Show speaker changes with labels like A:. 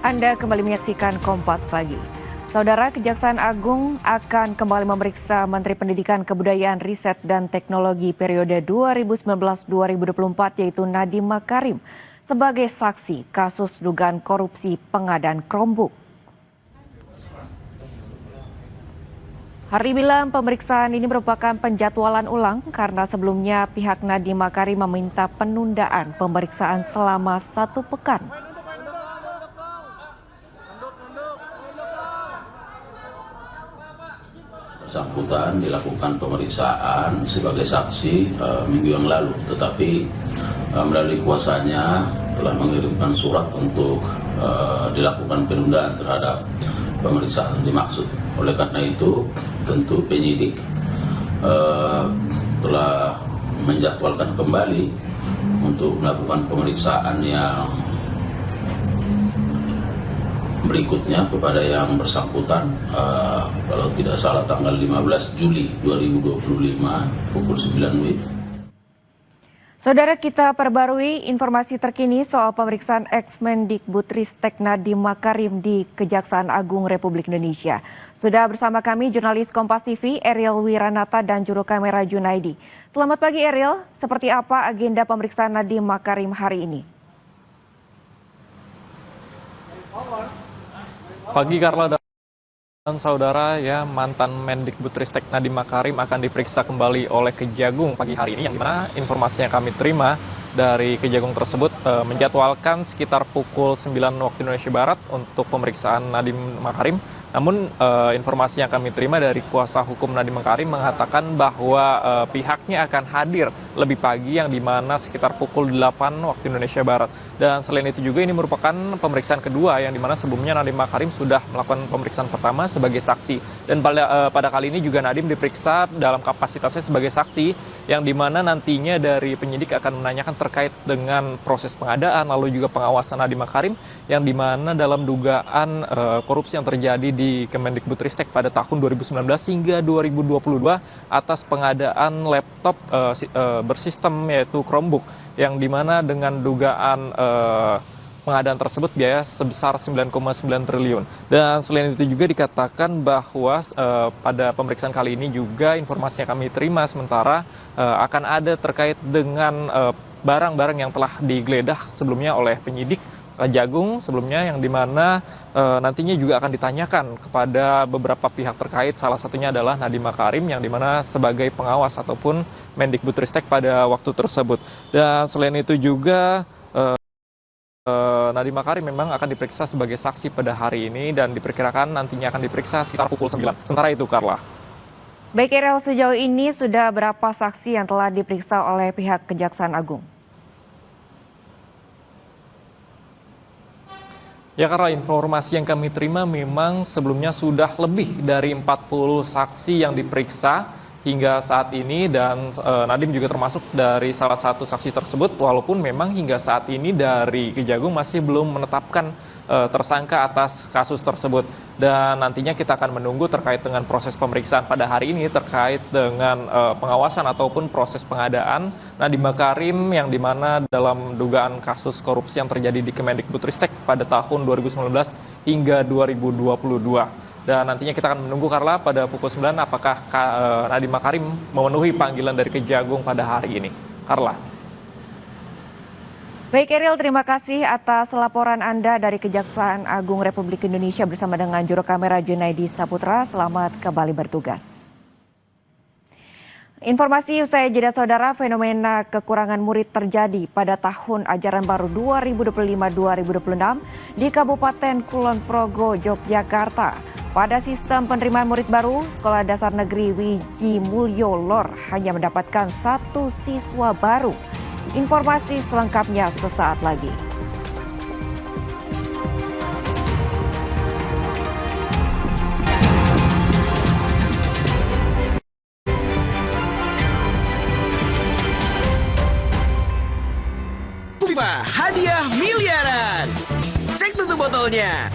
A: Anda kembali menyaksikan Kompas Pagi. Saudara, Kejaksaan Agung akan kembali memeriksa Menteri Pendidikan Kebudayaan Riset dan Teknologi periode 2019-2024 yaitu Nadiem Makarim sebagai saksi kasus dugaan korupsi pengadaan Chromebook. Hari bilang pemeriksaan ini merupakan penjadwalan ulang karena sebelumnya pihak Nadiem Makarim meminta penundaan pemeriksaan selama 1 pekan.
B: Bersangkutan dilakukan pemeriksaan sebagai saksi minggu yang lalu, tetapi melalui kuasanya telah mengirimkan surat untuk dilakukan penundaan terhadap pemeriksaan dimaksud. Oleh karena itu, tentu penyidik telah menjadwalkan kembali untuk melakukan pemeriksaan yang berikutnya kepada yang bersangkutan, kalau tidak salah tanggal 15 Juli 2025 pukul 9 WIB.
A: Saudara, kita perbarui informasi terkini soal pemeriksaan ex-Mendikbudristek Nadiem Makarim di Kejaksaan Agung Republik Indonesia. Sudah bersama kami jurnalis Kompas TV Ariel Wiranata dan juru kamera Junaidi. Selamat pagi Ariel, seperti apa agenda pemeriksaan Nadiem Makarim hari ini?
C: Pagi Carla dan saudara, ya, mantan Mendikbudristek Nadiem Makarim akan diperiksa kembali oleh Kejagung pagi hari ini, yang dimana informasi yang kami terima dari Kejagung tersebut menjadwalkan sekitar pukul 9 waktu Indonesia Barat untuk pemeriksaan Nadiem Makarim. Namun informasi yang kami terima dari kuasa hukum Nadiem Makarim mengatakan bahwa pihaknya akan hadir lebih pagi, yang dimana sekitar pukul 8 waktu Indonesia Barat. Dan selain itu juga ini merupakan pemeriksaan kedua, yang dimana sebelumnya Nadiem Makarim sudah melakukan pemeriksaan pertama sebagai saksi. Dan pada kali ini juga Nadiem diperiksa dalam kapasitasnya sebagai saksi, yang dimana nantinya dari penyidik akan menanyakan terkait dengan proses pengadaan lalu juga pengawasan Nadiem Makarim, yang dimana dalam dugaan korupsi yang terjadi di Kemendikbudristek pada tahun 2019 hingga 2022 atas pengadaan laptop bersistem yaitu Chromebook, yang dimana dengan dugaan pengadaan tersebut biaya sebesar 9,9 triliun. Dan selain itu juga dikatakan bahwa pada pemeriksaan kali ini juga informasi yang kami terima sementara akan ada terkait dengan barang-barang yang telah digeledah sebelumnya oleh penyidik Kejagung sebelumnya, yang dimana nantinya juga akan ditanyakan kepada beberapa pihak terkait, salah satunya adalah Nadiem Makarim, yang dimana sebagai pengawas ataupun Mendikbudristek pada waktu tersebut. Dan selain itu juga Nadiem Makarim memang akan diperiksa sebagai saksi pada hari ini dan diperkirakan nantinya akan diperiksa sekitar pukul 9. Sementara itu, Carla.
A: Baik Ariel, sejauh ini sudah berapa saksi yang telah diperiksa oleh pihak Kejaksaan Agung?
C: Ya, karena informasi yang kami terima memang sebelumnya sudah lebih dari 40 saksi yang diperiksa hingga saat ini, dan Nadiem juga termasuk dari salah satu saksi tersebut, walaupun memang hingga saat ini dari Kejagung masih belum menetapkan tersangka atas kasus tersebut. Dan nantinya kita akan menunggu terkait dengan proses pemeriksaan pada hari ini terkait dengan pengawasan ataupun proses pengadaan Nadiem Makarim, yang dimana dalam dugaan kasus korupsi yang terjadi di Kemendikbudristek pada tahun 2019 hingga 2022. Dan nantinya kita akan menunggu, Carla, pada pukul 9 apakah Nadiem Makarim memenuhi panggilan dari Kejagung pada hari ini. Carla.
A: Baik Ariel, terima kasih atas laporan Anda dari Kejaksaan Agung Republik Indonesia bersama dengan juru kamera Junaidi Saputra. Selamat kembali bertugas. Informasi usai jeda saudara, fenomena kekurangan murid terjadi pada tahun ajaran baru 2025-2026 di Kabupaten Kulon Progo, Yogyakarta. Pada sistem penerimaan murid baru, Sekolah Dasar Negeri Wiji Mulyo Lor hanya mendapatkan 1 siswa baru. Informasi selengkapnya sesaat lagi.
D: Hadiah miliaran. Cek tutup botolnya.